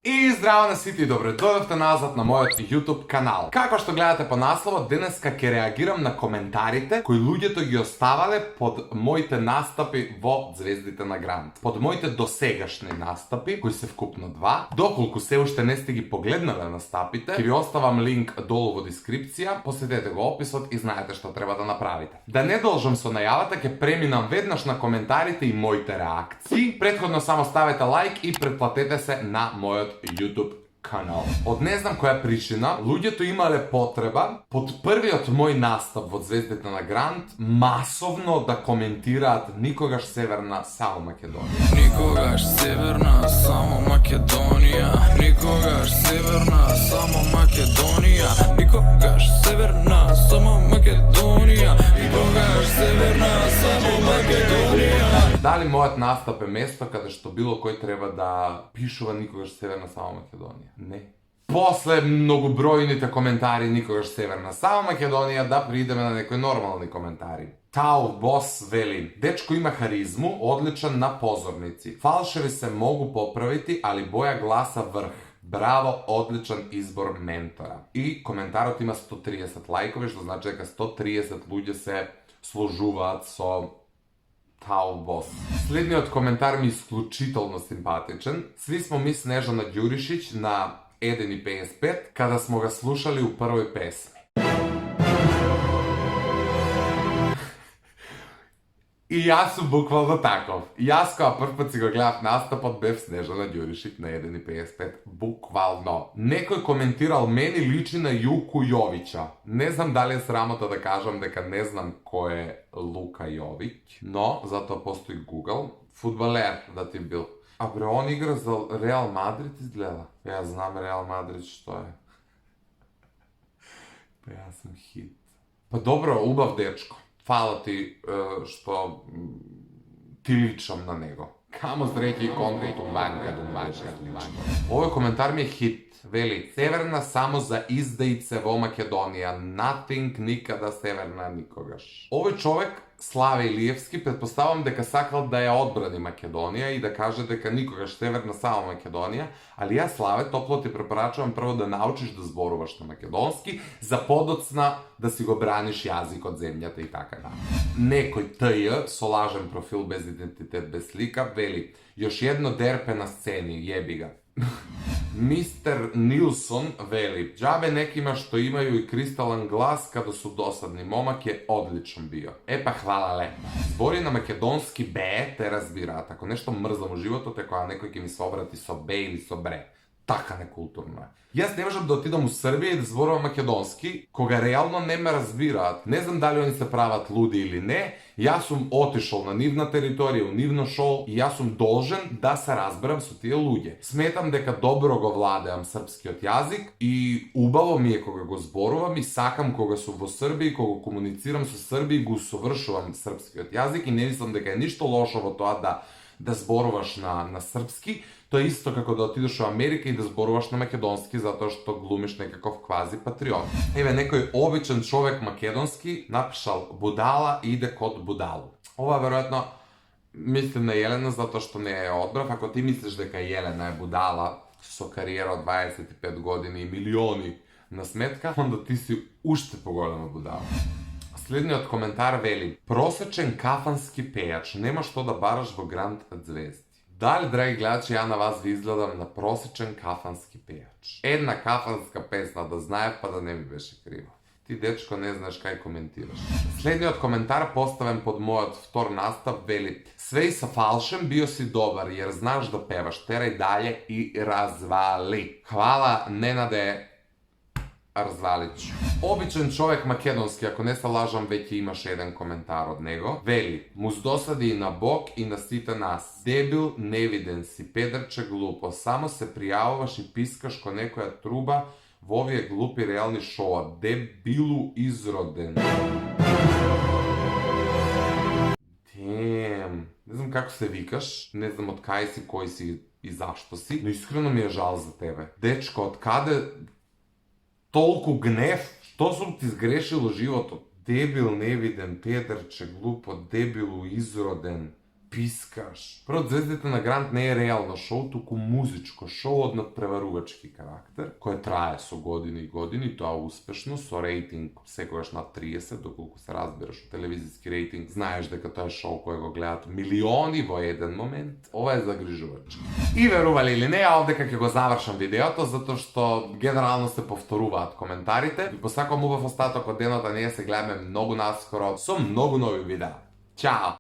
И здраво на сите и добре дојдовте назад на мојот YouTube канал. Како што гледате по насловот, денеска ќе реагирам на коментарите кои луѓето ги оставале под моите настапи во Звездите на Грант. Под моите досегашни настапи, кои се вкупно два. Доколку се уште не сте ги погледнале настапите, ќе ви оставам линк долу во дескрипција, посетете го описот и знаете што треба да направите. Да не должам со најавата, ќе преминам веднаш на коментарите и моите реакции. Претходно само ставете лайк и претплатете се на мојот YouTube канал. Од не знам која причина, луѓето имале потреба под првиот мој настап во Звездите на Грант масовно да коментираат никогаш Северна, само Македонија. Никогаш Северна, само Македонија. Никогаш Северна, само Македонија. Никогаш Северна, само Македонија. Никогаш Северна, само Македонија. Дали мојот настап е место каде што било кој треба да пишува никогаш Северна, само Македонија? Не. После многобројните коментари никогаш Северна, само Македонија, да придеме на некои нормални коментари. Тау Бос вели: дечко има харизму, одличен на позорници. Фалшеви се могу поправити, али боја гласа врх. Браво, одличен избор ментора. И коментарот има 130 лајкови, што значи дека 130 луѓе се сложуваат со Тау Бос. Следниот коментар ми е исклучително симпатичен. Сви смо ми Снежана Ѓуришиќ на 1.55 када смо ga слушали у првој песми. И јас сум буквално таков. Јас кога прв пат си го гледав настапот бев Снежана Ѓуришиќ на 1.55. Буквално. Некој коментирал мене личи на Јуку Јовиќа. Не знам дали е срамота да кажам дека не знам кој е Лука Јовиќ, но затоа постои Google. Фудбалер да ти бил. А бре, он игра за Реал Мадрид изгледа. Јас знам Реал Мадрид што е. Па јас сум хит. Па добро, убав дечко. Фала ти што ти личам на него. Камо зреќи и контенту банка. Овој коментар ми е хит. Вели: Северна само за издаице во Македонија. Nothing, никада Северна, никогаш. Овој човек, Славе Илиевски, предпоставам дека сакал да ја одбрани Македонија и да каже дека никогаш Северна, само Македонија, али јас, Славе, топло ти препорачувам прво да научиш да зборуваш на македонски, за подоцна да си го браниш јазикот, земјата и така да. Некој ТЈ со лажен профил без идентитет, без слика, вели: још едно дерпе на сцени, јеби га. Мистер Нилсон вели: џабе некима што имају и кристален глас када су досадни, момак е одличен био. Епа, хвала лепо. Збори на македонски бе те разбираат. Ако нешто мрзам у животот е кога некој ќе ми се обрати со бе или со бре. Така некултурно е. Јас не можам да отидам у Србија и да зборувам македонски, кога реално не ме разбираат. Не знам дали они се прават луди или не. Јас сум отишол на нивна територија, у нивно шоу, и јас сум должен да се разберам со тие луѓе. Сметам дека добро го владеам српскиот јазик и убаво ми е кога го зборувам и сакам кога сум во Србија, кога комуницирам со Србија, го усовршувам српскиот јазик и не мислам дека е ништо лошо во тоа да зборуваш на српски. Тоа е исто како да отидеш во Америка и да зборуваш на македонски затоа што глумиш некаков квази патриот. Еве, некој обичен човек македонски напишал: будала иде код будалу. Ова веројатно мислим на Јелена затоа што не е одбрав. Ако ти мислиш дека Јелена е будала со кариера од 25 години и милиони на сметка, онда ти си уште поголема будала. Следниот коментар вели: просечен кафански пејач, нема што да бараш во Грант Звезди. Дали, драги гледачи, ја на вас ви изгледам на просечен кафански пејач? Една кафанска песна да знаев, па да не ми беше криво. Ти, дечко, не знаеш кај коментираш. Следниот коментар, поставен под мојот втор настап, вели: свеј са фалшен, био си добар, јер знаш да певаш, терај дале и развали. Хвала, Ненаде Развалич. Обичен човек македонски, ако не се лажам, веќе имаше еден коментар од него. Вели: муз досади и на Бог и на сите нас. Дебил, невиден си, педерче глупо, само се пријавуваш и пискаш ко некоја труба во овие глупи реални шоа. Дебилу изроден. Не знам како се викаш, не знам од кај си, кој си и зашто си, но искрено ми е жал за тебе. Дечко, од каде толку гнев? Што сум ти сгрешил у животот? Дебил, невиден, педерче, глупо, дебилу, изроден. пискаш. Прво, Звездите на Грант не е реално шоу, туку музичко шоу од надпреварувачки карактер, кој трае со години и години, тоа успешно, со рейтинг секогаш над 30, доколку се разбираш од телевизиски рейтинг, знаеш дека тоа е шоу кој го гледат милиони во еден момент. Ова е загрижувачки. И верували или не, овдека ќе го завршам видеото, затоа што генерално се повторуваат коментарите. Ви посакувам убав остаток од денот, а ние се гледаме многу наскоро со многу нови видеа. Чао!